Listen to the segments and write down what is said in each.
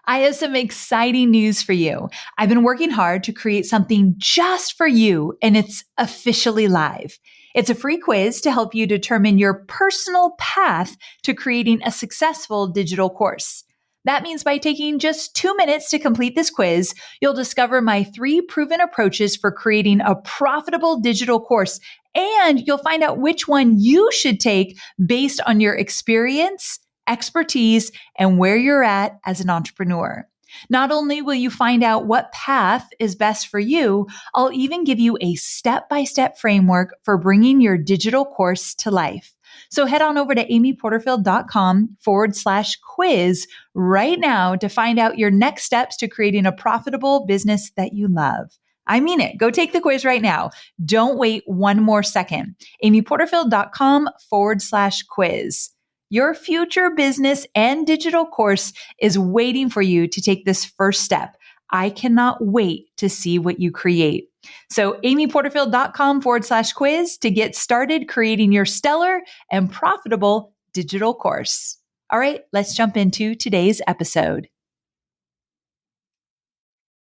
I have some exciting news for you. I've been working hard to create something just for you, and it's officially live. It's a free quiz to help you determine your personal path to creating a successful digital course. That means by taking just 2 minutes to complete this quiz, you'll discover my 3 proven approaches for creating a profitable digital course, and you'll find out which one you should take based on your experience, expertise, and where you're at as an entrepreneur. Not only will you find out what path is best for you, I'll even give you a step-by-step framework for bringing your digital course to life. So head on over to amyporterfield.com/quiz right now to find out your next steps to creating a profitable business that you love. I mean it. Go take the quiz right now. Don't wait one more second. amyporterfield.com/quiz. Your future business and digital course is waiting for you to take this first step. I cannot wait to see what you create. So amyporterfield.com/quiz to get started creating your stellar and profitable digital course. All right, let's jump into today's episode.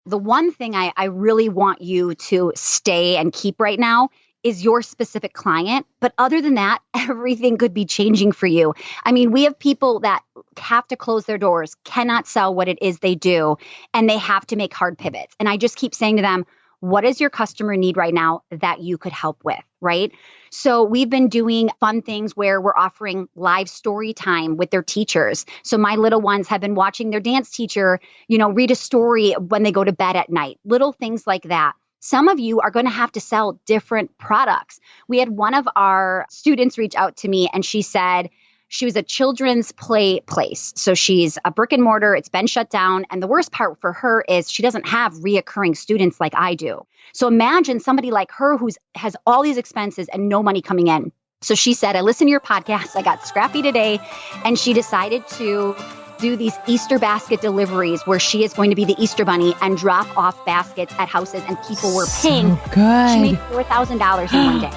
The one thing I really want you to stay and keep right now is your specific client. But other than that, everything could be changing for you. I mean, we have people that have to close their doors, cannot sell what it is they do, and they have to make hard pivots. And I just keep saying to them, what does your customer need right now that you could help with, right? So we've been doing fun things where we're offering live story time with their teachers. So my little ones have been watching their dance teacher, read a story when they go to bed at night, little things like that. Some of you are going to have to sell different products. We had one of our students reach out to me and she said she was a children's play place. So she's a brick and mortar. It's been shut down. And the worst part for her is she doesn't have reoccurring students like I do. So imagine somebody like her who has all these expenses and no money coming in. So she said, I listened to your podcast. I got scrappy today. And she decided to do these Easter basket deliveries where she is going to be the Easter bunny and drop off baskets at houses, and people were paying. So good. She made $4,000 in one day.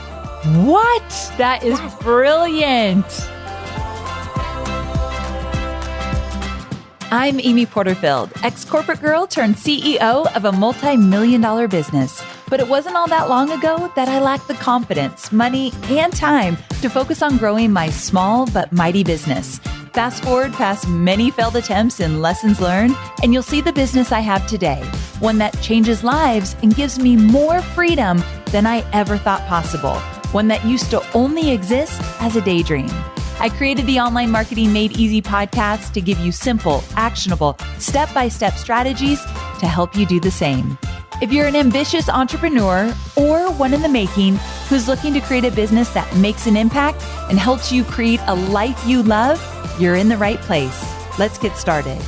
What? That is brilliant. I'm Amy Porterfield, ex-corporate girl turned CEO of a multi-million-dollar business. But it wasn't all that long ago that I lacked the confidence, money, and time to focus on growing my small but mighty business. Fast forward past many failed attempts and lessons learned, and you'll see the business I have today, one that changes lives and gives me more freedom than I ever thought possible, one that used to only exist as a daydream. I created the Online Marketing Made Easy podcast to give you simple, actionable, step-by-step strategies to help you do the same. If you're an ambitious entrepreneur or one in the making who's looking to create a business that makes an impact and helps you create a life you love, you're in the right place. Let's get started.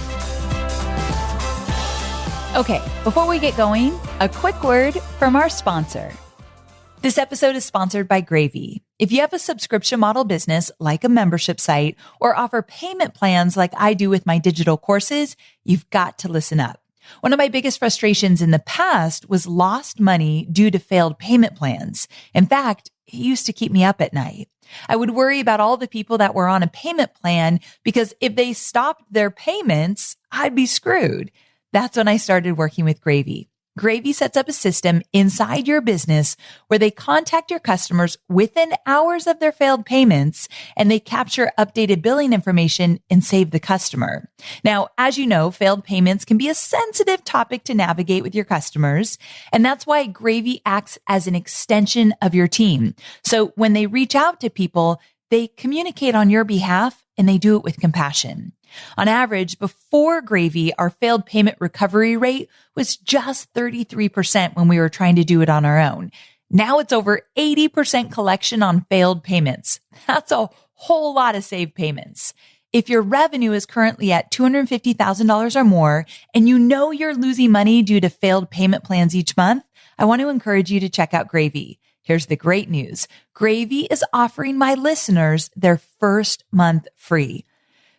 Okay, before we get going, a quick word from our sponsor. This episode is sponsored by Gravy. If you have a subscription model business like a membership site or offer payment plans like I do with my digital courses, you've got to listen up. One of my biggest frustrations in the past was lost money due to failed payment plans. In fact, it used to keep me up at night. I would worry about all the people that were on a payment plan because if they stopped their payments, I'd be screwed. That's when I started working with Gravy. Gravy sets up a system inside your business where they contact your customers within hours of their failed payments, and they capture updated billing information and save the customer. Now, as you know, failed payments can be a sensitive topic to navigate with your customers, and that's why Gravy acts as an extension of your team. So when they reach out to people, they communicate on your behalf and they do it with compassion. On average, before Gravy, our failed payment recovery rate was just 33% when we were trying to do it on our own. Now it's over 80% collection on failed payments. That's a whole lot of saved payments. If your revenue is currently at $250,000 or more, and you know you're losing money due to failed payment plans each month, I want to encourage you to check out Gravy. Here's the great news. Gravy is offering my listeners their first month free.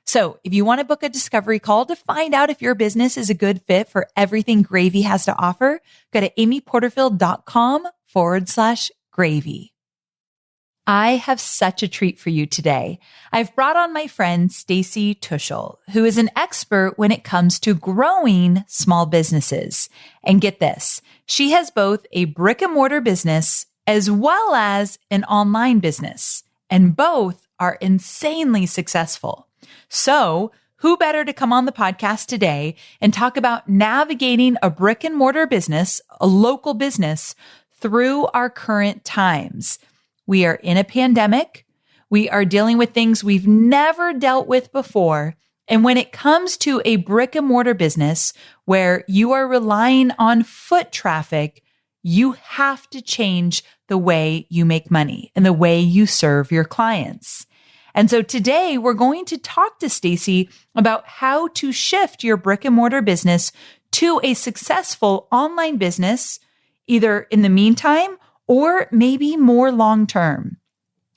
So if you want to book a discovery call to find out if your business is a good fit for everything Gravy has to offer, go to amyporterfield.com/gravy. I have such a treat for you today. I've brought on my friend, Stacy Tuschl, who is an expert when it comes to growing small businesses. And get this, she has both a brick and mortar business as well as an online business, and both are insanely successful. So who better to come on the podcast today and talk about navigating a brick and mortar business, a local business, through our current times. We are in a pandemic. We are dealing with things we've never dealt with before. And when it comes to a brick and mortar business where you are relying on foot traffic, you have to change the way you make money and the way you serve your clients. And so today we're going to talk to Stacy about how to shift your brick and mortar business to a successful online business, either in the meantime or maybe more long-term.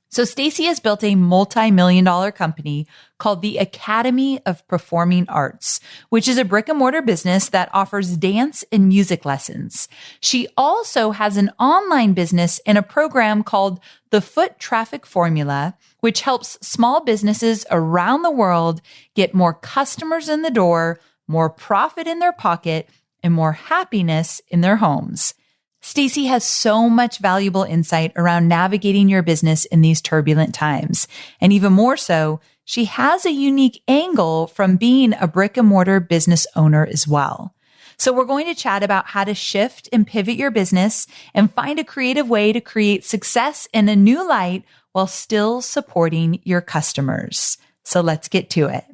So Stacy has built a multi-million-dollar company called the Academy of Performing Arts, which is a brick and mortar business that offers dance and music lessons. She also has an online business and a program called the Foot Traffic Formula, which helps small businesses around the world get more customers in the door, more profit in their pocket, and more happiness in their homes. Stacy has so much valuable insight around navigating your business in these turbulent times. And even more so, she has a unique angle from being a brick and mortar business owner as well. So we're going to chat about how to shift and pivot your business and find a creative way to create success in a new light while still supporting your customers. So let's get to it.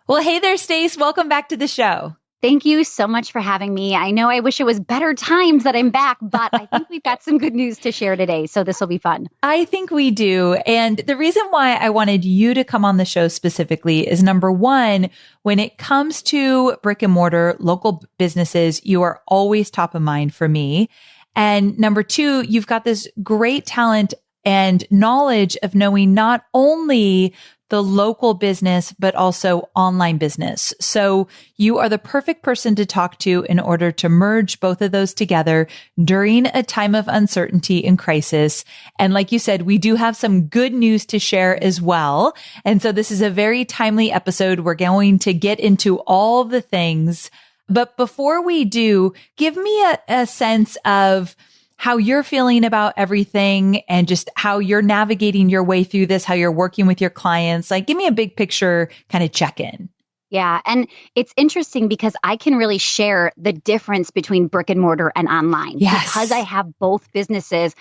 Well, hey there, Stace. Welcome back to the show. Thank you so much for having me. I know I wish it was better times that I'm back, but I think we've got some good news to share today, so this will be fun. I think we do. And the reason why I wanted you to come on the show specifically is, number one, when it comes to brick and mortar local businesses, you are always top of mind for me. And number two, you've got this great talent and knowledge of knowing not only the local business, but also online business. So you are the perfect person to talk to in order to merge both of those together during a time of uncertainty and crisis. And like you said, we do have some good news to share as well. And so this is a very timely episode. We're going to get into all the things. But before we do, give me a sense of how you're feeling about everything and just how you're navigating your way through this, how you're working with your clients. Like, give me a big picture kind of check-in. Yeah. And it's interesting because I can really share the difference between brick and mortar and online. Yes. Because I have both businesses,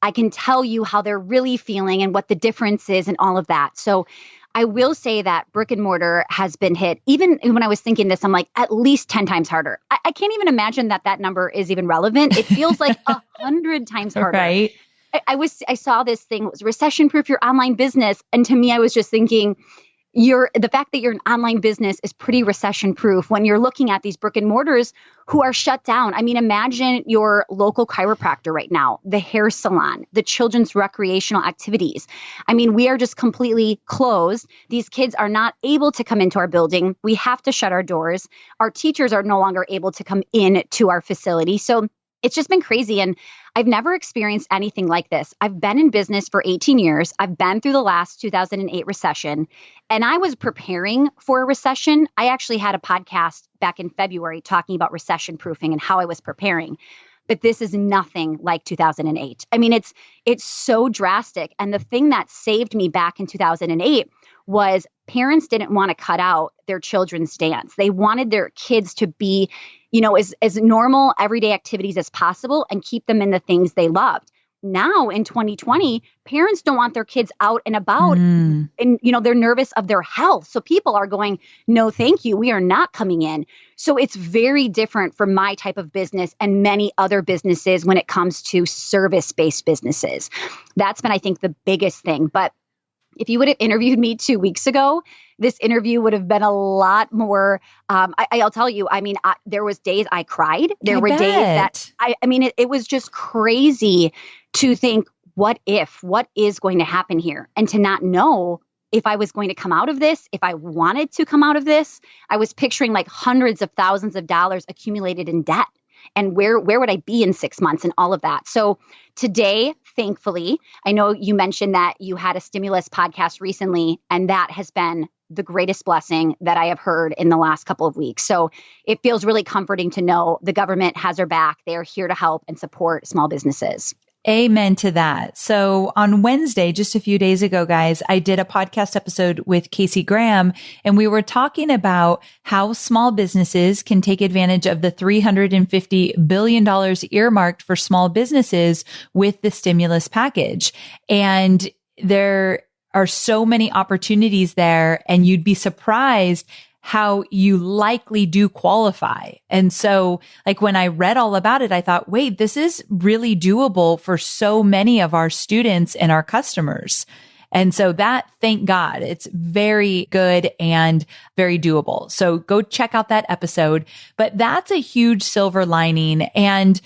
I can tell you how they're really feeling and what the difference is and all of that. So I will say that brick and mortar has been hit. Even when I was thinking this, I'm like, at least 10 times harder. I can't even imagine that number is even relevant. It feels like 100 times harder. Right. I saw this thing, it was recession-proof your online business. And to me, I was just thinking, the fact that you're an online business is pretty recession-proof when you're looking at these brick and mortars who are shut down. I mean, imagine your local chiropractor right now, the hair salon, the children's recreational activities. I mean, we are just completely closed. These kids are not able to come into our building. We have to shut our doors. Our teachers are no longer able to come in to our facility. So it's just been crazy. And I've never experienced anything like this. I've been in business for 18 years. I've been through the last 2008 recession, and I was preparing for a recession. I actually had a podcast back in February talking about recession proofing and how I was preparing. But this is nothing like 2008. I mean, it's so drastic. And the thing that saved me back in 2008 was parents didn't want to cut out their children's dance. They wanted their kids to be, as normal everyday activities as possible and keep them in the things they loved. Now in 2020, parents don't want their kids out and about and, they're nervous of their health. So people are going, no, thank you. We are not coming in. So it's very different from my type of business and many other businesses when it comes to service-based businesses. That's been, I think, the biggest thing. But if you would have interviewed me 2 weeks ago, this interview would have been a lot more. I'll tell you, there was days I cried. There were days that it was just crazy to think, what is going to happen here? And to not know if I was going to come out of this, if I wanted to come out of this. I was picturing like hundreds of thousands of dollars accumulated in debt. And where would I be in 6 months and all of that? So today, thankfully, I know you mentioned that you had a stimulus podcast recently, and that has been the greatest blessing that I have heard in the last couple of weeks. So it feels really comforting to know the government has our back. They are here to help and support small businesses. Amen to that. So on Wednesday, just a few days ago, guys, I did a podcast episode with Casey Graham, and we were talking about how small businesses can take advantage of the $350 billion earmarked for small businesses with the stimulus package. And there are so many opportunities there, and you'd be surprised how you likely do qualify. And so like when I read all about it, I thought, wait, this is really doable for so many of our students and our customers. And so that, thank God, it's very good and very doable. So go check out that episode. But that's a huge silver lining. And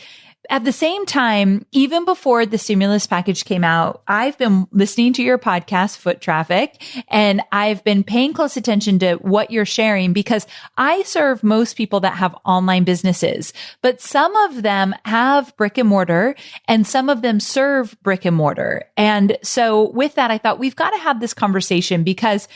at the same time, even before the stimulus package came out, I've been listening to your podcast, Foot Traffic, and I've been paying close attention to what you're sharing because I serve most people that have online businesses, but some of them have brick and mortar and some of them serve brick and mortar. And so with that, I thought we've got to have this conversation because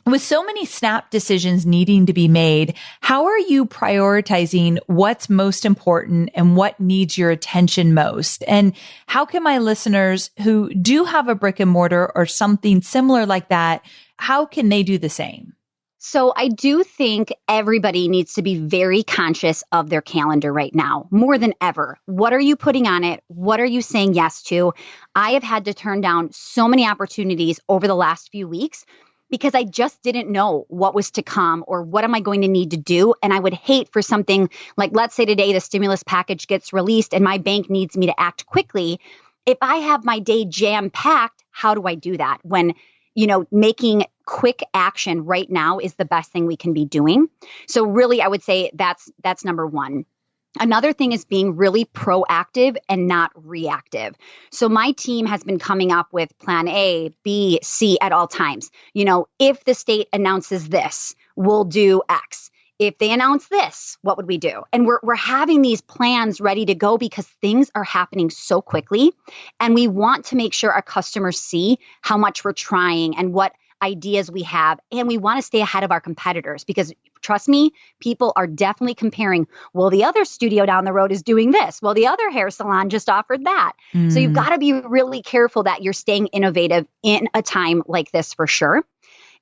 with so many snap decisions needing to be made, how are you prioritizing what's most important and what needs your attention most? And how can my listeners who do have a brick and mortar or something similar like that, how can they do the same? So I do think everybody needs to be very conscious of their calendar right now, more than ever. What are you putting on it? What are you saying yes to? I have had to turn down so many opportunities over the last few weeks because I just didn't know what was to come or what am I going to need to do. And I would hate for something like, let's say today the stimulus package gets released and my bank needs me to act quickly. If I have my day jam-packed, how do I do that when, making quick action right now is the best thing we can be doing? So really, I would say that's number one. Another thing is being really proactive and not reactive. So my team has been coming up with plan A, B, C at all times. If the state announces this, we'll do X. If they announce this, what would we do? And we're having these plans ready to go because things are happening so quickly. And we want to make sure our customers see how much we're trying and what ideas we have. And we want to stay ahead of our competitors because trust me, people are definitely comparing, well, the other studio down the road is doing this. Well, the other hair salon just offered that. So you've got to be really careful that you're staying innovative in a time like this for sure.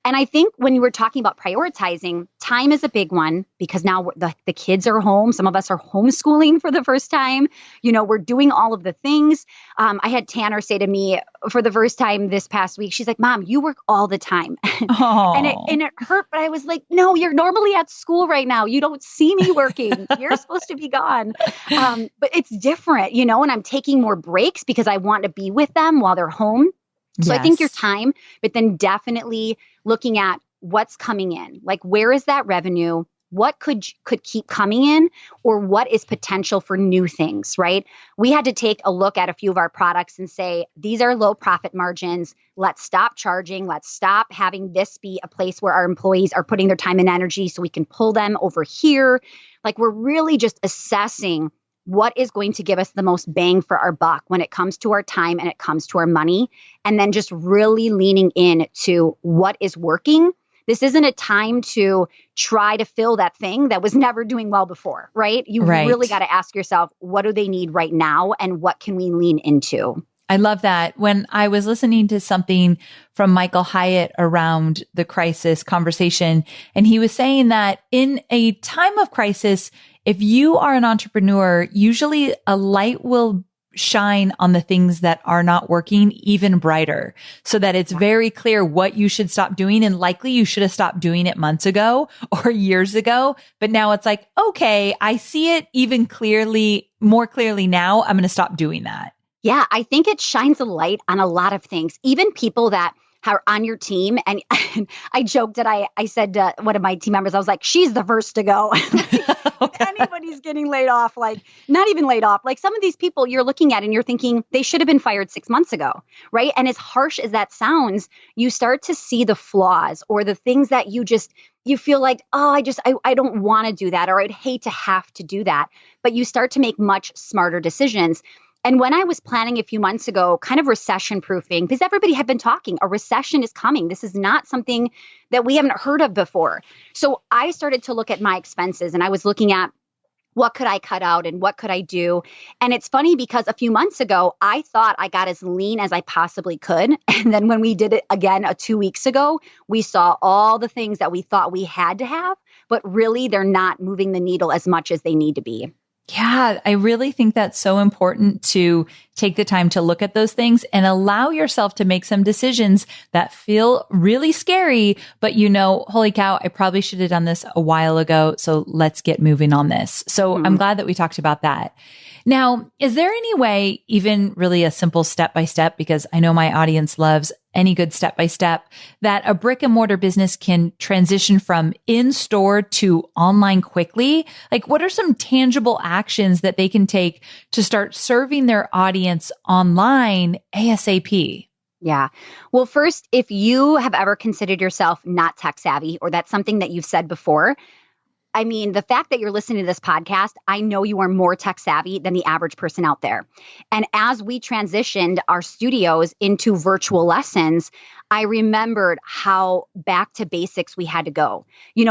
And I think when you were talking about prioritizing, time is a big one because now the kids are home. Some of us are homeschooling for the first time. We're doing all of the things. I had Tanner say to me for the first time this past week, she's like, Mom, you work all the time. and it hurt, but I was like, no, you're normally at school right now. You don't see me working. You're supposed to be gone. But it's different, and I'm taking more breaks because I want to be with them while they're home. So I think your time, but then definitely looking at what's coming in, like where is that revenue? What could keep coming in or what is potential for new things, right? We had to take a look at a few of our products and say, these are low profit margins. Let's stop charging. Let's stop having this be a place where our employees are putting their time and energy so we can pull them over here. Like we're really just assessing what is going to give us the most bang for our buck when it comes to our time and it comes to our money, and then just really leaning in to what is working. This isn't a time to try to fill that thing that was never doing well before, right? You really got to ask yourself, what do they need right now and what can we lean into? I love that. When I was listening to something from Michael Hyatt around the crisis conversation, and he was saying that in a time of crisis, if you are an entrepreneur, usually a light will shine on the things that are not working even brighter so that it's very clear what you should stop doing. And likely you should have stopped doing it months ago or years ago. But now it's like, okay, I see it even more clearly now. I'm going to stop doing that. Yeah, I think it shines a light on a lot of things, even people that are on your team. And I joked that I said to one of my team members, I was like, she's the first to go. If anybody's getting laid off, like not even laid off, like some of these people you're looking at and you're thinking they should have been fired 6 months ago, right? And as harsh as that sounds, you start to see the flaws or the things that you feel like, oh, I don't want to do that, or I'd hate to have to do that. But you start to make much smarter decisions. And when I was planning a few months ago, kind of recession proofing, because everybody had been talking, a recession is coming. This is not something that we haven't heard of before. So I started to look at my expenses, and I was looking at what could I cut out and what could I do? And it's funny because a few months ago, I thought I got as lean as I possibly could. And then when we did it again 2 weeks ago, we saw all the things that we thought we had to have, but really they're not moving the needle as much as they need to be. Yeah, I really think that's so important to take the time to look at those things and allow yourself to make some decisions that feel really scary, but holy cow, I probably should have done this a while ago. So let's get moving on this. So I'm glad that we talked about that. Now, is there any way, even really a simple step-by-step, because I know my audience loves any good step-by-step, that a brick and mortar business can transition from in-store to online quickly? Like, what are some tangible actions that they can take to start serving their audience online ASAP? Yeah. Well, first, if you have ever considered yourself not tech savvy, or that's something that you've said before, I mean, the fact that you're listening to this podcast, I know you are more tech savvy than the average person out there. And as we transitioned our studios into virtual lessons, I remembered how back to basics we had to go.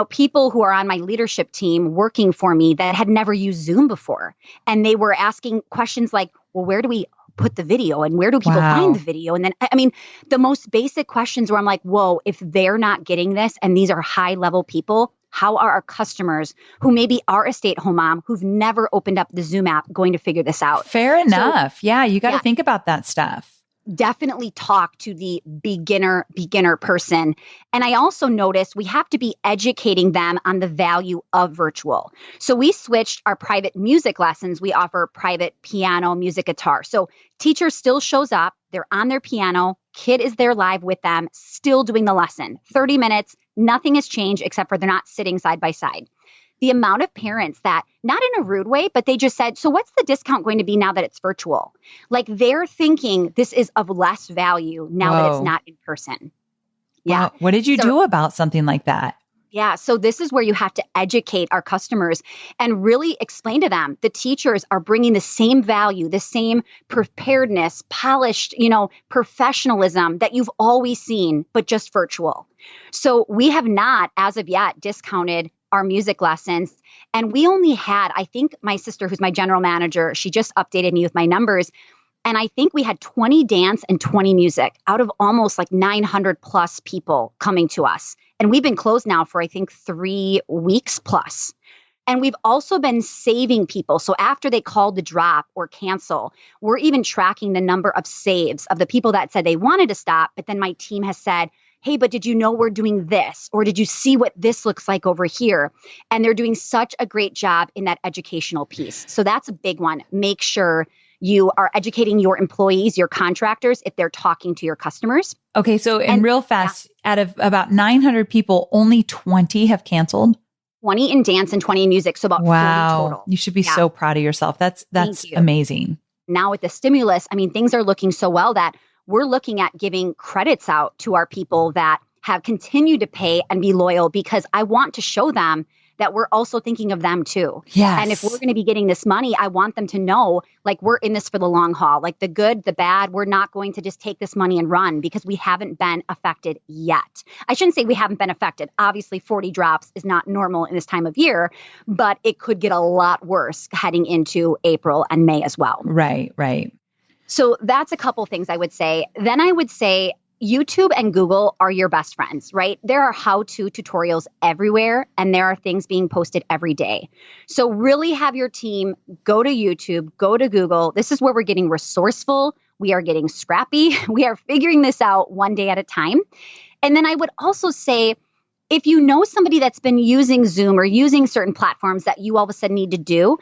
People who are on my leadership team working for me that had never used Zoom before, and they were asking questions like, well, where do we put the video and where do people find the video? And then, the most basic questions where I'm like, whoa, if they're not getting this, and these are high level people, how are our customers who maybe are a stay-at-home mom who've never opened up the Zoom app going to figure this out? Fair enough. So, you got to think about that stuff. Definitely talk to the beginner person. And I also noticed we have to be educating them on the value of virtual. So we switched our private music lessons. We offer private piano, music, guitar. So teacher still shows up. They're on their piano. Kid is there live with them, still doing the lesson. 30 minutes. Nothing has changed except for they're not sitting side by side. The amount of parents that, not in a rude way, but they just said, so what's the discount going to be now that it's virtual? Like they're thinking this is of less value now that it's not in person. Yeah. Wow. What did you do about something like that? Yeah. So this is where you have to educate our customers and really explain to them the teachers are bringing the same value, the same preparedness, polished, professionalism that you've always seen, but just virtual. So we have not, as of yet, discounted our music lessons. And we only had, I think my sister, who's my general manager, she just updated me with my numbers. And I think we had 20 dance and 20 music out of almost like 900 plus people coming to us. And we've been closed now for, I think, 3 weeks plus. And we've also been saving people. So after they called to drop or cancel, we're even tracking the number of saves of the people that said they wanted to stop. But then my team has said, hey, but did you know we're doing this? Or did you see what this looks like over here? And they're doing such a great job in that educational piece. So that's a big one. Make sure you are educating your employees, your contractors, if they're talking to your customers. Okay. So real fast, out of about 900 people, only 20 have canceled. 20 in dance and 20 in music. So about 40 total. You should be so proud of yourself. That's amazing. Now with the stimulus, things are looking so well that we're looking at giving credits out to our people that have continued to pay and be loyal, because I want to show them that we're also thinking of them too. Yes. And if we're going to be getting this money, I want them to know, like, we're in this for the long haul, like the good, the bad. We're not going to just take this money and run because we haven't been affected yet. I shouldn't say we haven't been affected. Obviously, 40 drops is not normal in this time of year, but it could get a lot worse heading into April and May as well. Right, right. So that's a couple things I would say. Then I would say YouTube and Google are your best friends, right? There are how-to tutorials everywhere, and there are things being posted every day. So really have your team go to YouTube, go to Google. This is where we're getting resourceful. We are getting scrappy. We are figuring this out one day at a time. And then I would also say, if you know somebody that's been using Zoom or using certain platforms that you all of a sudden need to do,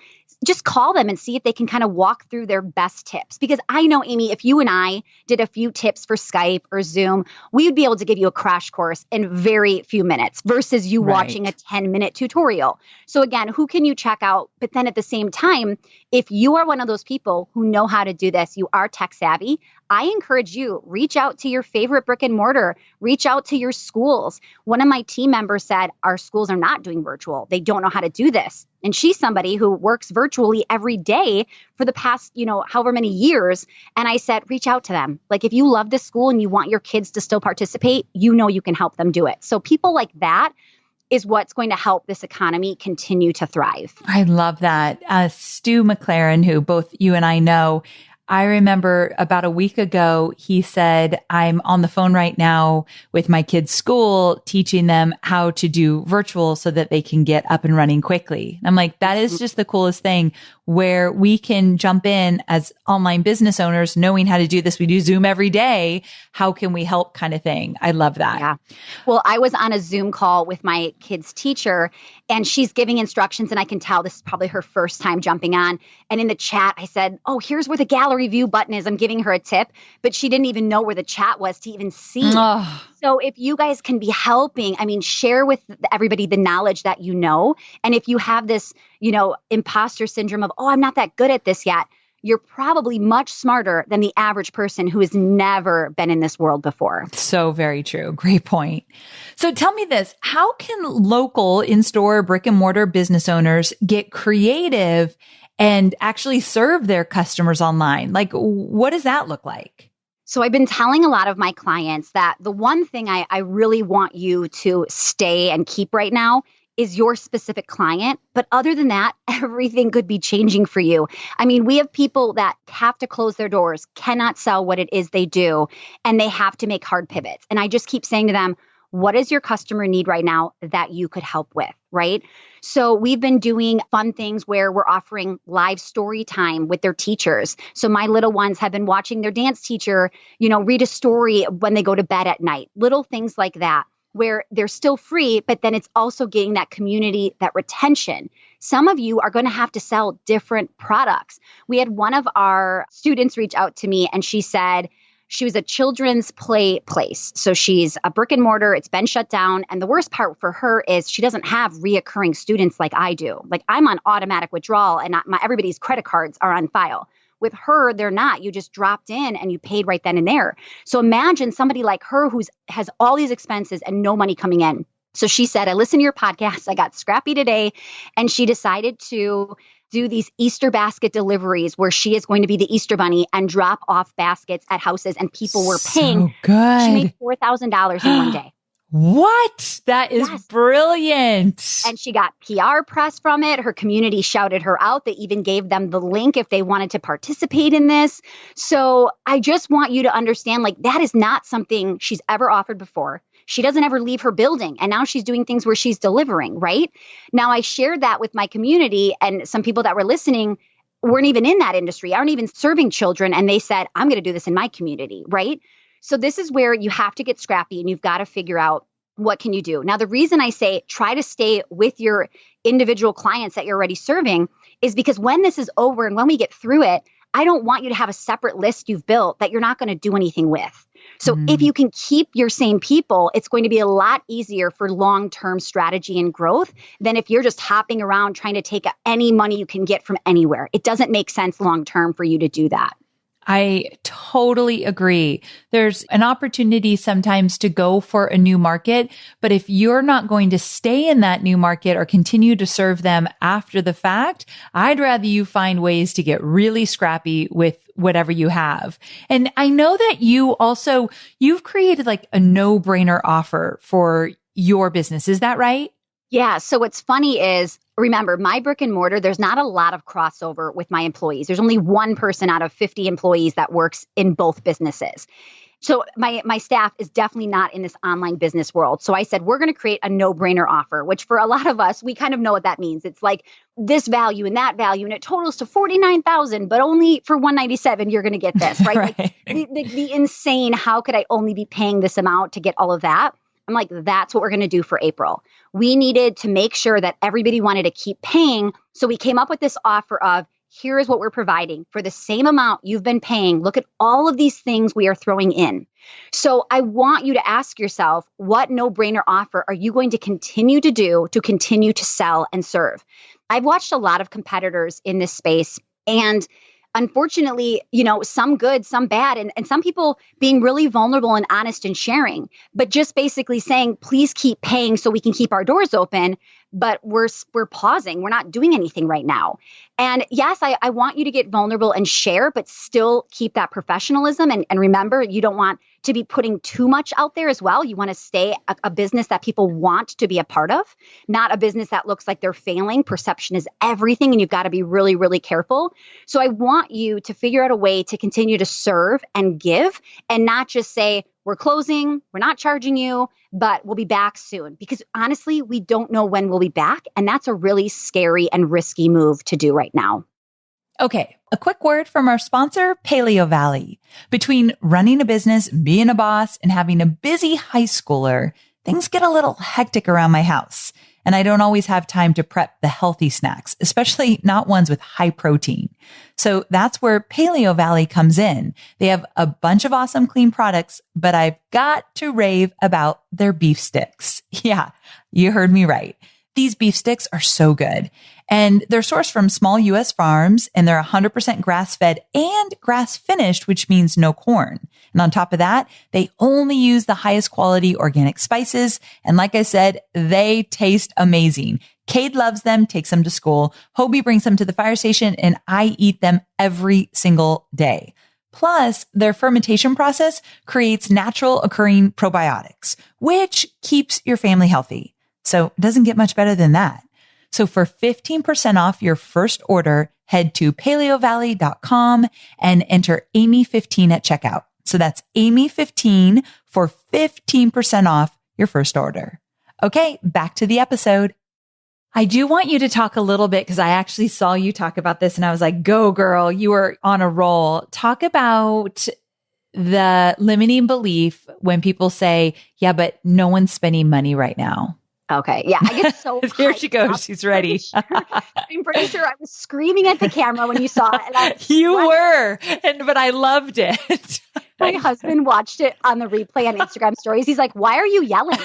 just call them and see if they can kind of walk through their best tips. Because I know, Amy, if you and I did a few tips for Skype or Zoom, we would be able to give you a crash course in very few minutes versus you watching a 10-minute tutorial. So again, who can you check out? But then at the same time, if you are one of those people who know how to do this, you are tech savvy, I encourage you, reach out to your favorite brick and mortar, reach out to your schools. One of my team members said, our schools are not doing virtual. They don't know how to do this. And she's somebody who works virtually every day for the past, however many years. And I said, reach out to them. Like, if you love this school and you want your kids to still participate, you can help them do it. So people like that is what's going to help this economy continue to thrive. I love that. Stu McLaren, who both you and I know, I remember about a week ago, he said, I'm on the phone right now with my kids' school, teaching them how to do virtual so that they can get up and running quickly. I'm like, that is just the coolest thing, where we can jump in as online business owners, knowing how to do this. We do Zoom every day. How can we help, kind of thing? I love that. Yeah. Well, I was on a Zoom call with my kid's teacher, and she's giving instructions, and I can tell this is probably her first time jumping on. And in the chat, I said, oh, here's where the gallery view button is. I'm giving her a tip, but she didn't even know where the chat was to even see. Oh. So if you guys can be helping, share with everybody the knowledge that you know. And if you have this, imposter syndrome of, oh, I'm not that good at this yet, you're probably much smarter than the average person who has never been in this world before. So very true. Great point. So tell me this, how can local in-store brick and mortar business owners get creative and actually serve their customers online? Like, what does that look like? So I've been telling a lot of my clients that the one thing I really want you to stay and keep right now is your specific client. But other than that, everything could be changing for you. We have people that have to close their doors, cannot sell what it is they do, and they have to make hard pivots. And I just keep saying to them, what does your customer need right now that you could help with, right? So we've been doing fun things where we're offering live story time with their teachers. So my little ones have been watching their dance teacher, read a story when they go to bed at night, little things like that, where they're still free, but then it's also getting that community, that retention. Some of you are going to have to sell different products. We had one of our students reach out to me, and she said, she was a children's play place. So she's a brick and mortar. It's been shut down. And the worst part for her is she doesn't have reoccurring students like I do. Like, I'm on automatic withdrawal, and everybody's credit cards are on file. With her, they're not. You just dropped in and you paid right then and there. So imagine somebody like her who has all these expenses and no money coming in. So she said, I listened to your podcast. I got scrappy today. And she decided to do these Easter basket deliveries where she is going to be the Easter bunny and drop off baskets at houses, and people were paying. So good. She made $4,000 in one day. What? That is brilliant. And she got PR press from it. Her community shouted her out. They even gave them the link if they wanted to participate in this. So I just want you to understand, that is not something she's ever offered before. She doesn't ever leave her building. And now she's doing things where she's delivering, right? Now, I shared that with my community, and some people that were listening weren't even in that industry, aren't even serving children. And they said, I'm going to do this in my community, right? So this is where you have to get scrappy, and you've got to figure out, what can you do? Now, the reason I say try to stay with your individual clients that you're already serving is because when this is over and when we get through it, I don't want you to have a separate list you've built that you're not going to do anything with. So if you can keep your same people, it's going to be a lot easier for long-term strategy and growth than if you're just hopping around trying to take any money you can get from anywhere. It doesn't make sense long-term for you to do that. I totally agree. There's an opportunity sometimes to go for a new market, but if you're not going to stay in that new market or continue to serve them after the fact, I'd rather you find ways to get really scrappy with whatever you have. And I know that you've created like a no-brainer offer for your business. Is that right? Yeah. So what's funny is, remember, my brick and mortar, there's not a lot of crossover with my employees. There's only one person out of 50 employees that works in both businesses. So my staff is definitely not in this online business world. So I said, we're going to create a no-brainer offer, which for a lot of us, we kind of know what that means. It's like this value and that value, and it totals to $49,000, but only for $197, you're going to get this, right? Right. Like the insane, how could I only be paying this amount to get all of that? I'm like, that's what we're going to do for April. We needed to make sure that everybody wanted to keep paying. So we came up with this offer of, here is what we're providing for the same amount you've been paying. Look at all of these things we are throwing in. So I want you to ask yourself, what no-brainer offer are you going to continue to do to continue to sell and serve? I've watched a lot of competitors in this space, and unfortunately, some good, some bad, and some people being really vulnerable and honest and sharing, but just basically saying, please keep paying so we can keep our doors open. But we're pausing. We're not doing anything right now. And yes, I want you to get vulnerable and share, but still keep that professionalism. And remember, you don't want to be putting too much out there as well. You want to stay a business that people want to be a part of, not a business that looks like they're failing. Perception is everything, and you've got to be really, really careful. So I want you to figure out a way to continue to serve and give, and not just say, we're closing, we're not charging you, but we'll be back soon. Because honestly, we don't know when we'll be back. And that's a really scary and risky move to do right now. Okay, a quick word from our sponsor, Paleo Valley. Between running a business, being a boss, and having a busy high schooler, things get a little hectic around my house. And I don't always have time to prep the healthy snacks, especially not ones with high protein. So that's where Paleo Valley comes in. They have a bunch of awesome clean products, but I've got to rave about their beef sticks. Yeah, you heard me right. These beef sticks are so good. And they're sourced from small U.S. farms, and they're 100% grass-fed and grass-finished, which means no corn. And on top of that, they only use the highest quality organic spices. And like I said, they taste amazing. Cade loves them, takes them to school. Hobie brings them to the fire station, and I eat them every single day. Plus, their fermentation process creates natural occurring probiotics, which keeps your family healthy. So it doesn't get much better than that. So for 15% off your first order, head to paleovalley.com and enter Amy15 at checkout. So that's Amy15 for 15% off your first order. Okay, back to the episode. I do want you to talk a little bit, because I actually saw you talk about this and I was like, go girl, you are on a roll. Talk about the limiting belief when people say, yeah, but no one's spending money right now. Okay. Yeah. I get so Here she goes. up. She's ready. I'm pretty sure I was screaming at the camera when you saw it. You were, but I loved it. My husband watched it on the replay on Instagram stories. He's like, why are you yelling?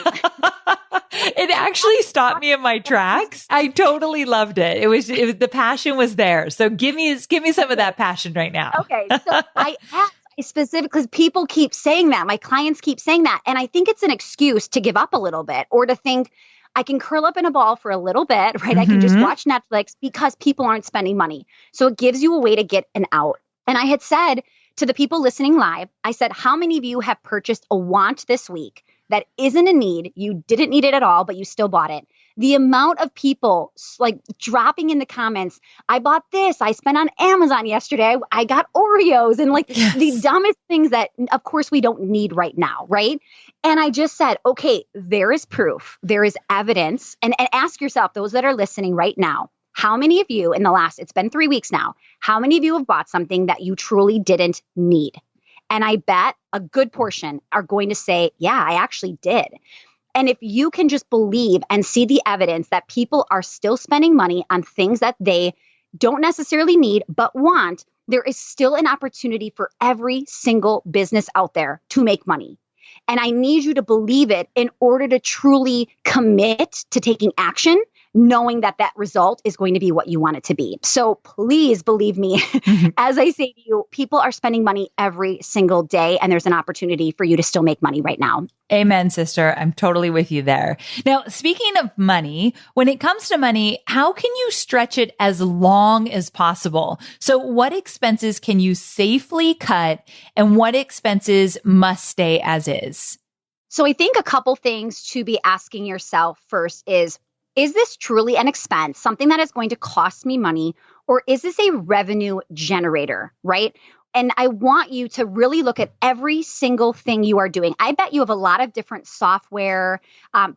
It actually stopped me in my tracks. I totally loved it. It was the passion was there. So give me some of that passion right now. Okay. So I asked specifically because people keep saying that. My clients keep saying that. And I think it's an excuse to give up a little bit, or to think, I can curl up in a ball for a little bit, right? Mm-hmm. I can just watch Netflix because people aren't spending money. So it gives you a way to get an out. And I had said to the people listening live, I said, how many of you have purchased a want this week that isn't a need? You didn't need it at all, but you still bought it. The amount of people like dropping in the comments, I bought this, I spent on Amazon yesterday, I got Oreos, and like the dumbest things that of course we don't need right now, right? And I just said, okay, there is proof, there is evidence, and ask yourself, those that are listening right now, how many of you in the last, it's been 3 weeks now, how many of you have bought something that you truly didn't need? And I bet a good portion are going to say, yeah, I actually did. And if you can just believe and see the evidence that people are still spending money on things that they don't necessarily need but want, there is still an opportunity for every single business out there to make money. And I need you to believe it in order to truly commit to taking action, knowing that that result is going to be what you want it to be. So please believe me, as I say to you, people are spending money every single day, and there's an opportunity for you to still make money right now. Amen, sister. I'm totally with you there. Now, speaking of money, when it comes to money, how can you stretch it as long as possible? So what expenses can you safely cut, and what expenses must stay as is? So I think a couple things to be asking yourself first is this truly an expense, something that is going to cost me money, or is this a revenue generator, right? And I want you to really look at every single thing you are doing. I bet you have a lot of different software,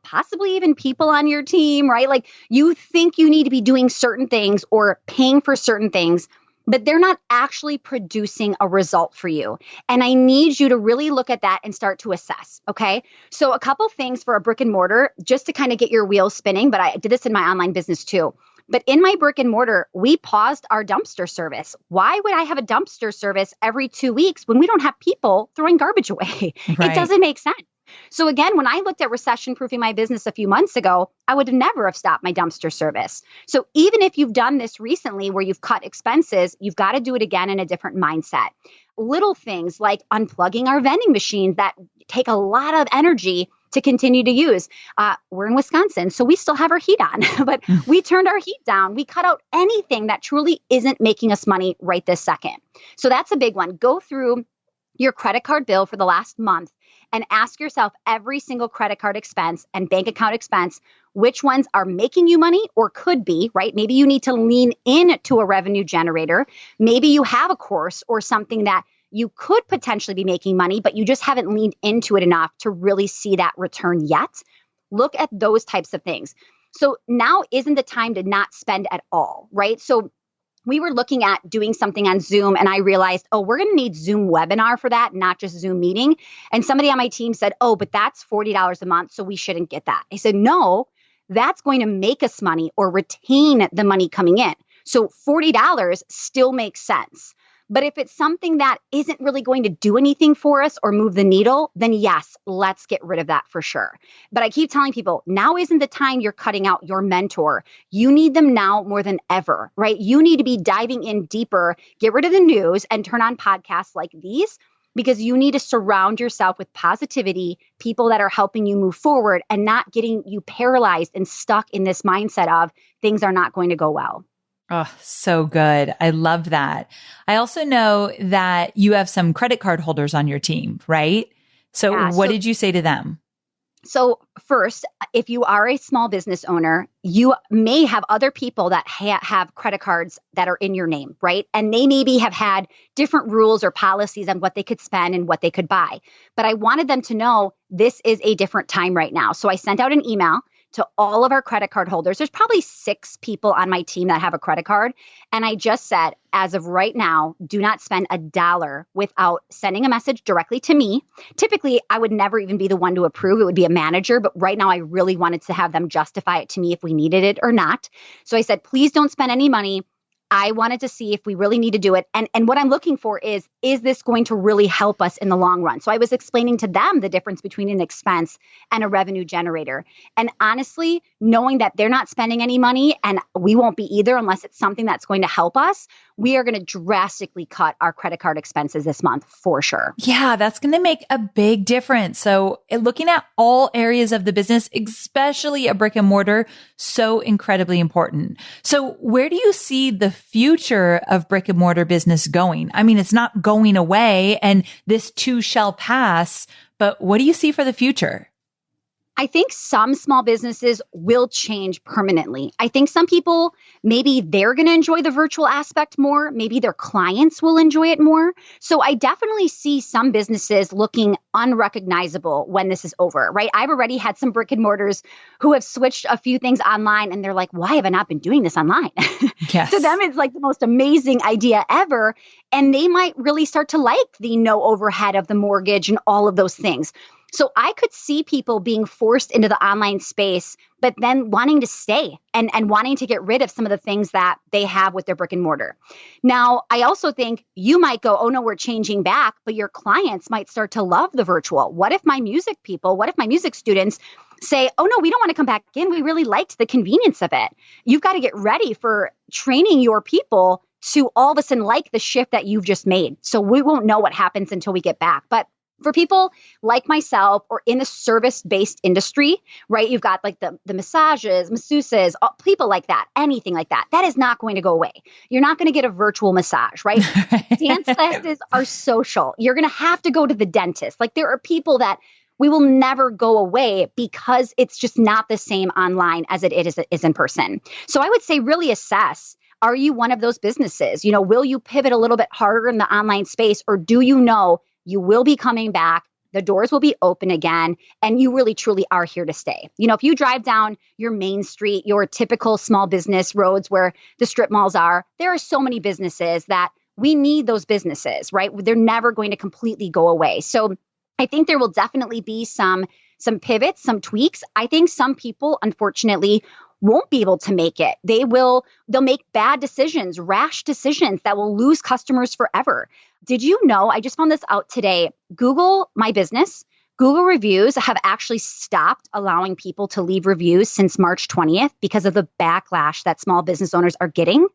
possibly even people on your team, right? Like you think you need to be doing certain things or paying for certain things, but they're not actually producing a result for you. And I need you to really look at that and start to assess, okay? So a couple things for a brick and mortar, just to kind of get your wheels spinning, but I did this in my online business too. But in my brick and mortar, we paused our dumpster service. Why would I have a dumpster service every 2 weeks when we don't have people throwing garbage away? Right. It doesn't make sense. So again, when I looked at recession proofing my business a few months ago, I would have never have stopped my dumpster service. So even if you've done this recently where you've cut expenses, you've got to do it again in a different mindset. Little things like unplugging our vending machines that take a lot of energy to continue to use. We're in Wisconsin, so we still have our heat on, but we turned our heat down. We cut out anything that truly isn't making us money right this second. So that's a big one. Go through your credit card bill for the last month and ask yourself every single credit card expense and bank account expense, which ones are making you money or could be, right? Maybe you need to lean into a revenue generator. Maybe you have a course or something that you could potentially be making money, but you just haven't leaned into it enough to really see that return yet. Look at those types of things. So now isn't the time to not spend at all, right? So we were looking at doing something on Zoom and I realized, we're going to need Zoom webinar for that, not just Zoom meeting. And somebody on my team said, but that's $40 a month, so we shouldn't get that. I said, no, that's going to make us money or retain the money coming in. So $40 still makes sense. But if it's something that isn't really going to do anything for us or move the needle, then yes, let's get rid of that for sure. But I keep telling people, now isn't the time you're cutting out your mentor. You need them now more than ever, right? You need to be diving in deeper, get rid of the news and turn on podcasts like these because you need to surround yourself with positivity, people that are helping you move forward and not getting you paralyzed and stuck in this mindset of things are not going to go well. Oh, so good. I love that. I also know that you have some credit card holders on your team, right? So what did you say to them? So first, if you are a small business owner, you may have other people that have credit cards that are in your name, right? And they maybe have had different rules or policies on what they could spend and what they could buy. But I wanted them to know this is a different time right now. So I sent out an email to all of our credit card holders. There's probably 6 people on my team that have a credit card. And I just said, as of right now, do not spend $1 without sending a message directly to me. Typically, I would never even be the one to approve. It would be a manager. But right now, I really wanted to have them justify it to me if we needed it or not. So I said, please don't spend any money. I wanted to see if we really need to do it. And what I'm looking for is this going to really help us in the long run? So I was explaining to them the difference between an expense and a revenue generator. And honestly, knowing that they're not spending any money and we won't be either unless it's something that's going to help us, we are going to drastically cut our credit card expenses this month for sure. Yeah, that's going to make a big difference. So looking at all areas of the business, especially a brick and mortar, so incredibly important. So where do you see the future of brick and mortar business going? I mean, it's not going away and this too shall pass, but what do you see for the future? I think some small businesses will change permanently. I think some people, maybe they're going to enjoy the virtual aspect more. Maybe their clients will enjoy it more. So I definitely see some businesses looking unrecognizable when this is over, right? I've already had some brick and mortars who have switched a few things online and they're like, why have I not been doing this online? Yes. To them, it's like the most amazing idea ever. And they might really start to like the no overhead of the mortgage and all of those things. So I could see people being forced into the online space, but then wanting to stay and wanting to get rid of some of the things that they have with their brick and mortar. Now, I also think you might go, oh no, we're changing back, but your clients might start to love the virtual. What if my music students say, oh no, we don't want to come back in. We really liked the convenience of it. You've got to get ready for training your people to all of a sudden like the shift that you've just made. So we won't know what happens until we get back. But for people like myself or in the service-based industry, right? You've got like the massages, masseuses, people like that, anything like that. That is not going to go away. You're not going to get a virtual massage, right? Dance classes are social. You're going to have to go to the dentist. Like there are people that we will never go away because it's just not the same online as it is in person. So I would say really assess, are you one of those businesses? You know, will you pivot a little bit harder in the online space, or do you know you will be coming back, the doors will be open again, and you really truly are here to stay? You know, if you drive down your main street, your typical small business roads where the strip malls are, there are so many businesses that we need those businesses, right? They're never going to completely go away. So I think there will definitely be some pivots, some tweaks. I think some people, unfortunately, won't be able to make it. They'll make bad decisions, rash decisions that will lose customers forever. Did you know, I just found this out today, Google My Business Google reviews have actually stopped allowing people to leave reviews since March 20th because of the backlash that small business owners are getting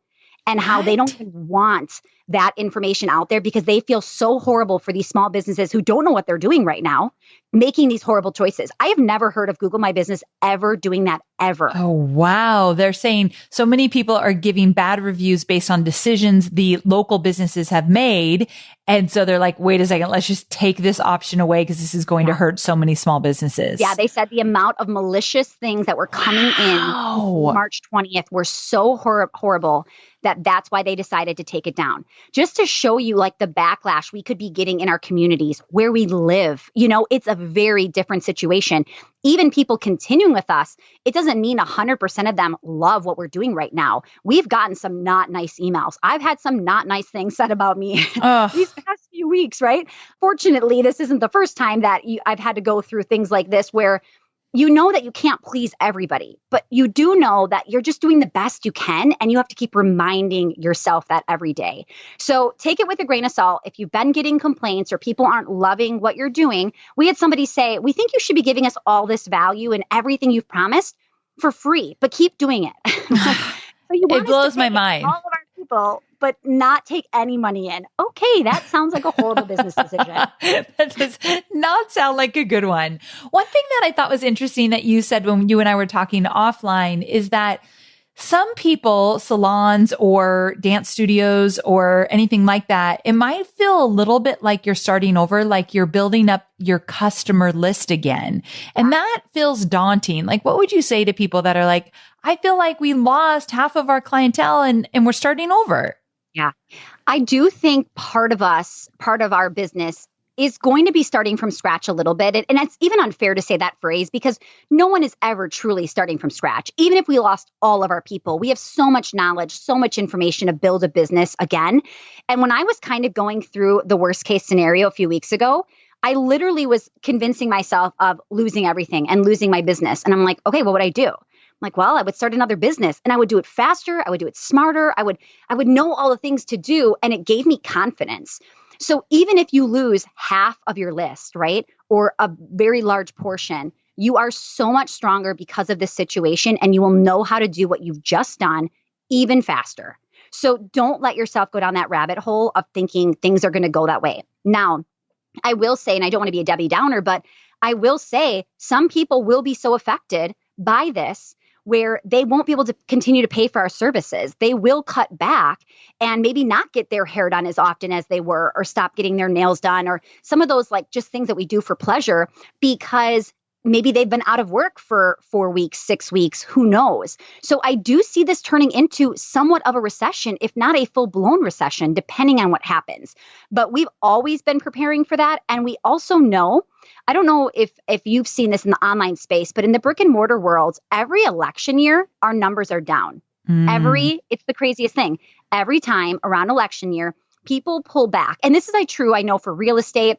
and how they don't even want that information out there because they feel so horrible for these small businesses who don't know what they're doing right now, making these horrible choices. I have never heard of Google My Business ever doing that ever. Oh, wow. They're saying so many people are giving bad reviews based on decisions the local businesses have made. And so they're like, wait a second, let's just take this option away because this is going to hurt so many small businesses. Yeah, they said the amount of malicious things that were coming in March 20th were so horrible that that's why they decided to take it down. Just to show you like the backlash we could be getting in our communities where we live. You know, it's a very different situation. Even people continuing with us, it doesn't mean 100% of them love what we're doing right now. We've gotten some not nice emails. I've had some not nice things said about me these past few weeks, right? Fortunately, this isn't the first time that I've had to go through things like this where you know that you can't please everybody, but you do know that you're just doing the best you can, and you have to keep reminding yourself that every day. So take it with a grain of salt. If you've been getting complaints or people aren't loving what you're doing, we had somebody say, we think you should be giving us all this value and everything you've promised for free, but keep doing it. So you want it blows my mind. All of our people, but not take any money in. Okay, that sounds like a horrible business decision. That does not sound like a good one. One thing that I thought was interesting that you said when you and I were talking offline is that some people, salons or dance studios or anything like that, it might feel a little bit like you're starting over, like you're building up your customer list again. And that feels daunting. Like, what would you say to people that are like, I feel like we lost half of our clientele and we're starting over? Yeah. I do think part of our business is going to be starting from scratch a little bit. And it's even unfair to say that phrase because no one is ever truly starting from scratch. Even if we lost all of our people, we have so much knowledge, so much information to build a business again. And when I was kind of going through the worst case scenario a few weeks ago, I literally was convincing myself of losing everything and losing my business. And I'm like, okay, what would I do? I'm like, well, I would start another business and I would do it faster. I would do it smarter. I would know all the things to do. And it gave me confidence. So even if you lose half of your list, right, or a very large portion, you are so much stronger because of this situation and you will know how to do what you've just done even faster. So don't let yourself go down that rabbit hole of thinking things are going to go that way. Now, I will say, and I don't want to be a Debbie Downer, but I will say some people will be so affected by this where they won't be able to continue to pay for our services. They will cut back and maybe not get their hair done as often as they were, or stop getting their nails done, or some of those like just things that we do for pleasure because maybe they've been out of work for 4 weeks, 6 weeks, who knows? So I do see this turning into somewhat of a recession, if not a full-blown recession, depending on what happens. But we've always been preparing for that. And we also know, I don't know if you've seen this in the online space, but in the brick and mortar world, every election year, our numbers are down. It's the craziest thing. Every time around election year, people pull back. And this is true, I know, for real estate.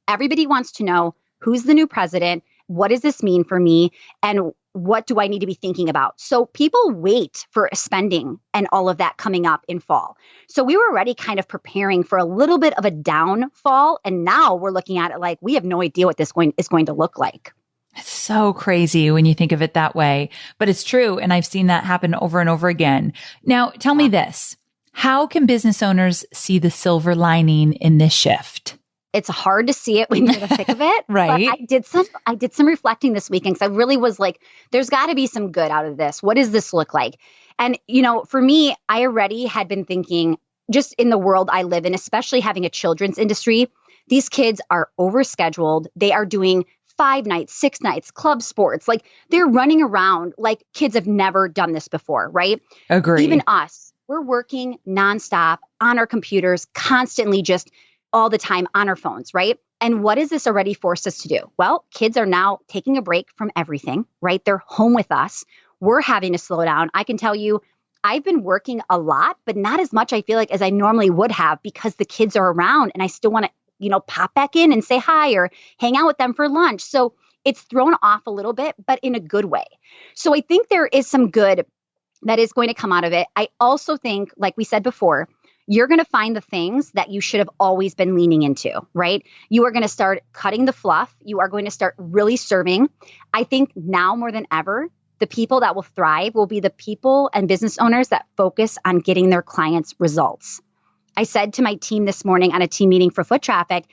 Everybody wants to know who's the new president. What does this mean for me? And what do I need to be thinking about? So people wait for spending and all of that coming up in fall. So we were already kind of preparing for a little bit of a downfall. And now we're looking at it like we have no idea what this is going to look like. It's so crazy when you think of it that way, but it's true. And I've seen that happen over and over again. Now, tell me this. How can business owners see the silver lining in this shift? It's hard to see it when you're in the thick of it. Right. But I did some reflecting this weekend because I really was like, there's got to be some good out of this. What does this look like? And, for me, I already had been thinking just in the world I live in, especially having a children's industry, these kids are overscheduled. They are doing 5 nights, 6 nights, club sports. Like they're running around like kids have never done this before. Right. Agree. Even us, we're working nonstop on our computers, constantly just all the time on our phones, right? And what has this already forced us to do? Well, kids are now taking a break from everything, right? They're home with us. We're having to slow down. I can tell you, I've been working a lot, but not as much, I feel like, as I normally would have because the kids are around and I still want to, pop back in and say hi or hang out with them for lunch. So it's thrown off a little bit, but in a good way. So I think there is some good that is going to come out of it. I also think, like we said before, you're going to find the things that you should have always been leaning into, right? You are going to start cutting the fluff. You are going to start really serving. I think now more than ever, the people that will thrive will be the people and business owners that focus on getting their clients results. I said to my team this morning on a team meeting for Foot Traffic,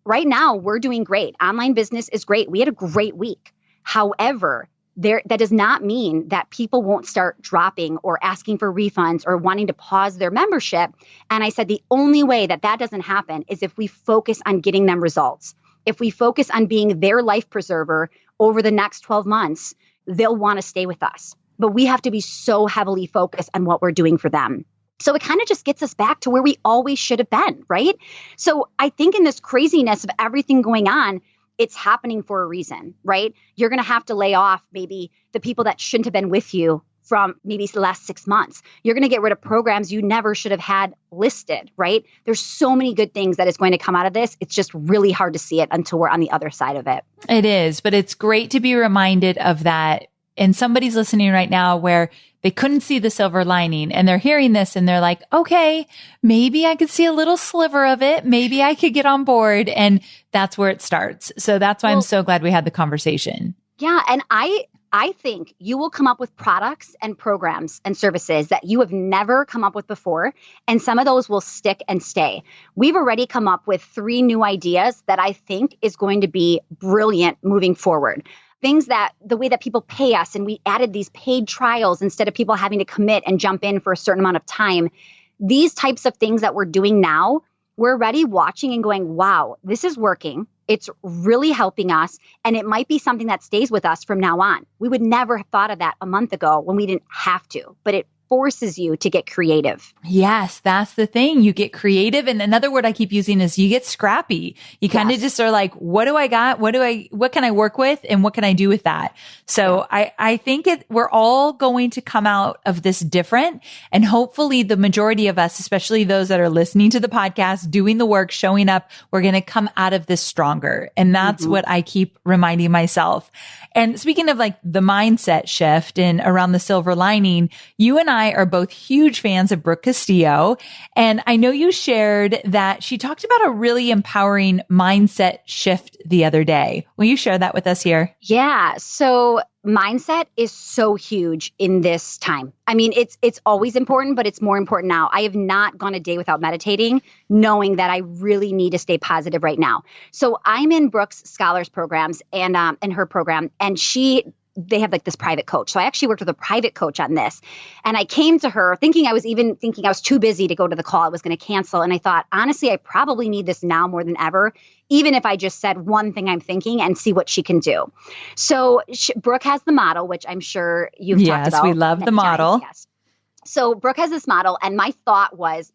right now we're doing great. Online business is great. We had a great week. However, that does not mean that people won't start dropping or asking for refunds or wanting to pause their membership. And I said the only way that doesn't happen is if we focus on getting them results. If we focus on being their life preserver over the next 12 months, they'll want to stay with us. But we have to be so heavily focused on what we're doing for them. So it kind of just gets us back to where we always should have been, right? So I think in this craziness of everything going on, it's happening for a reason, right? You're going to have to lay off maybe the people that shouldn't have been with you from maybe the last 6 months. You're going to get rid of programs you never should have had listed, right? There's so many good things that is going to come out of this. It's just really hard to see it until we're on the other side of it. It is, but it's great to be reminded of that. And somebody's listening right now where they couldn't see the silver lining and they're hearing this and they're like, okay, maybe I could see a little sliver of it. Maybe I could get on board. And that's where it starts. So that's why I'm so glad we had the conversation. Yeah. And I think you will come up with products and programs and services that you have never come up with before. And some of those will stick and stay. We've already come up with 3 new ideas that I think is going to be brilliant moving forward. Things that the way that people pay us, and we added these paid trials instead of people having to commit and jump in for a certain amount of time. These types of things that we're doing now, we're already watching and going, wow, this is working. It's really helping us. And it might be something that stays with us from now on. We would never have thought of that a month ago when we didn't have to, but it forces you to get creative. Yes, that's the thing. You get creative. And another word I keep using is you get scrappy. You kind of just are like, what do I got? What can I work with? And what can I do with that? So I think we're all going to come out of this different. And hopefully the majority of us, especially those that are listening to the podcast, doing the work, showing up, we're going to come out of this stronger. And that's what I keep reminding myself. And speaking of like the mindset shift and around the silver lining, you and I are both huge fans of Brooke Castillo. And I know you shared that she talked about a really empowering mindset shift the other day. Will you share that with us here? Yeah. So mindset is so huge in this time. I mean, it's always important, but it's more important now. I have not gone a day without meditating, knowing that I really need to stay positive right now. So I'm in Brooke's scholars programs and in her program, and they have like this private coach. So I actually worked with a private coach on this. And I came to her thinking I was too busy to go to the call. I was going to cancel. And I thought, honestly, I probably need this now more than ever, even if I just said one thing I'm thinking and see what she can do. So Brooke has the model, which I'm sure you've talked about. Yes, we love the model. Yes. So Brooke has this model. And my thought was,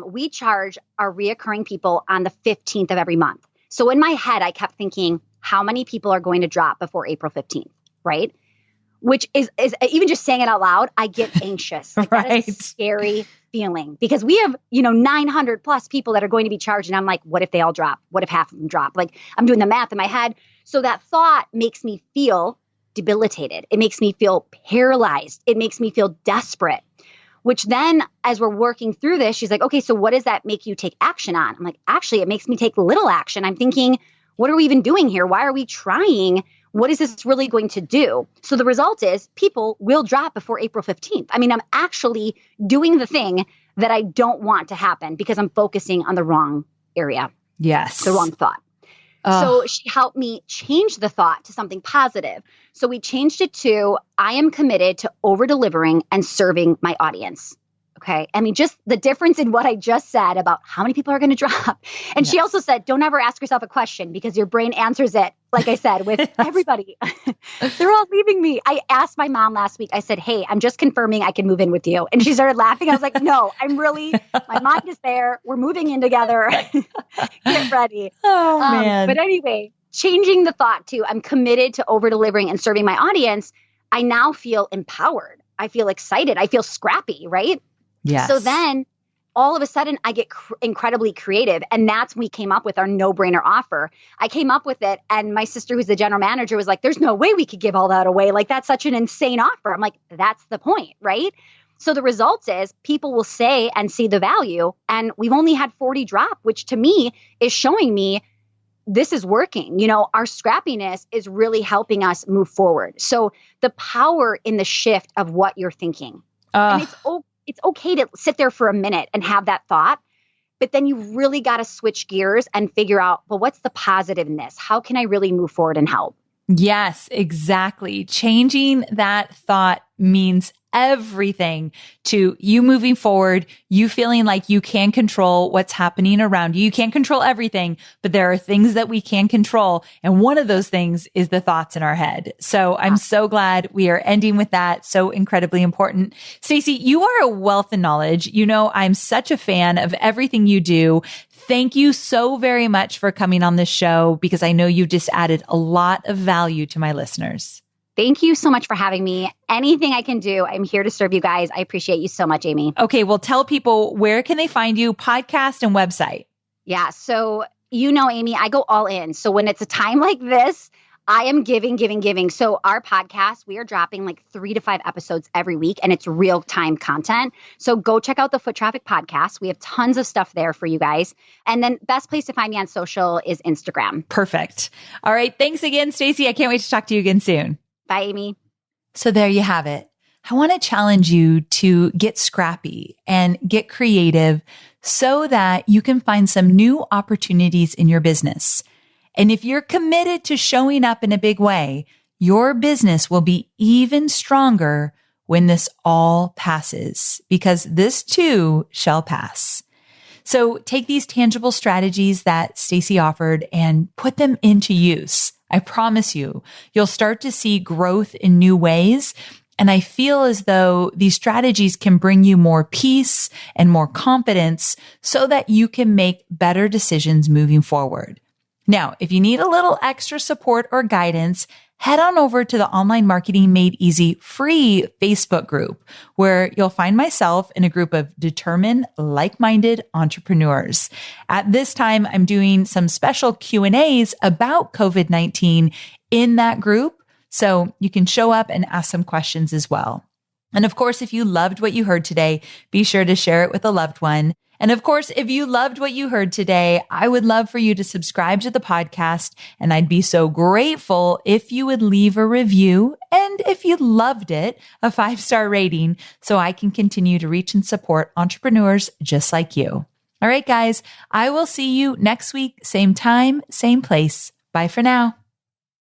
we charge our reoccurring people on the 15th of every month. So in my head, I kept thinking, how many people are going to drop before April 15th? Right? Which is even just saying it out loud, I get anxious. Like right. That is a scary feeling because we have, 900 plus people that are going to be charged. And I'm like, what if they all drop? What if half of them drop? Like I'm doing the math in my head. So that thought makes me feel debilitated. It makes me feel paralyzed. It makes me feel desperate, which then as we're working through this, she's like, okay, so what does that make you take action on? I'm like, actually, it makes me take little action. I'm thinking, what are we even doing here? Why are we trying? What is this really going to do? So the result is people will drop before April 15th. I mean, I'm actually doing the thing that I don't want to happen because I'm focusing on the wrong area. Yes. The wrong thought. So she helped me change the thought to something positive. So we changed it to, I am committed to over-delivering and serving my audience. Okay. I mean, just the difference in what I just said about how many people are going to drop. And she also said, don't ever ask yourself a question because your brain answers it, like I said, with everybody. They're all leaving me. I asked my mom last week, I said, hey, I'm just confirming I can move in with you. And she started laughing. I was like, no, my mind is there. We're moving in together. Get ready. Oh, man. But anyway, changing the thought to I'm committed to over-delivering and serving my audience. I now feel empowered. I feel excited. I feel scrappy, right? Yes. So then all of a sudden I get incredibly creative. And that's when we came up with our no-brainer offer. I came up with it. And my sister, who's the general manager, was like, there's no way we could give all that away. Like, that's such an insane offer. I'm like, that's the point, right? So the results is people will say and see the value. And we've only had 40 drop, which to me is showing me this is working. Our scrappiness is really helping us move forward. So the power in the shift of what you're thinking. And it's okay to sit there for a minute and have that thought, but then you really got to switch gears and figure out, well, what's the positive in this? How can I really move forward and help? Yes, exactly. Changing that thought means everything to you moving forward, you feeling like you can control what's happening around you. You can't control everything, but there are things that we can control. And one of those things is the thoughts in our head. So I'm so glad we are ending with that. So incredibly important. Stacy, you are a wealth of knowledge. I'm such a fan of everything you do. Thank you so very much for coming on this show because I know you've just added a lot of value to my listeners. Thank you so much for having me. Anything I can do, I'm here to serve you guys. I appreciate you so much, Amy. Okay, well, tell people where can they find you, podcast and website? Yeah, so Amy, I go all in. So when it's a time like this, I am giving. So our podcast, we are dropping like 3 to 5 episodes every week, and it's real-time content. So go check out the Foot Traffic Podcast. We have tons of stuff there for you guys. And then best place to find me on social is Instagram. Perfect. All right. Thanks again, Stacy. I can't wait to talk to you again soon. Bye, Amy. So there you have it. I want to challenge you to get scrappy and get creative so that you can find some new opportunities in your business. And if you're committed to showing up in a big way, your business will be even stronger when this all passes, because this too shall pass. So take these tangible strategies that Stacy offered and put them into use. I promise you'll start to see growth in new ways. And I feel as though these strategies can bring you more peace and more confidence so that you can make better decisions moving forward. Now, if you need a little extra support or guidance, head on over to the Online Marketing Made Easy free Facebook group, where you'll find myself in a group of determined, like-minded entrepreneurs. At this time, I'm doing some special Q&As about COVID-19 in that group, so you can show up and ask some questions as well. And of course, if you loved what you heard today, be sure to share it with a loved one. And of course, if you loved what you heard today, I would love for you to subscribe to the podcast. And I'd be so grateful if you would leave a review. And if you loved it, a 5-star rating so I can continue to reach and support entrepreneurs just like you. All right, guys, I will see you next week. Same time, same place. Bye for now.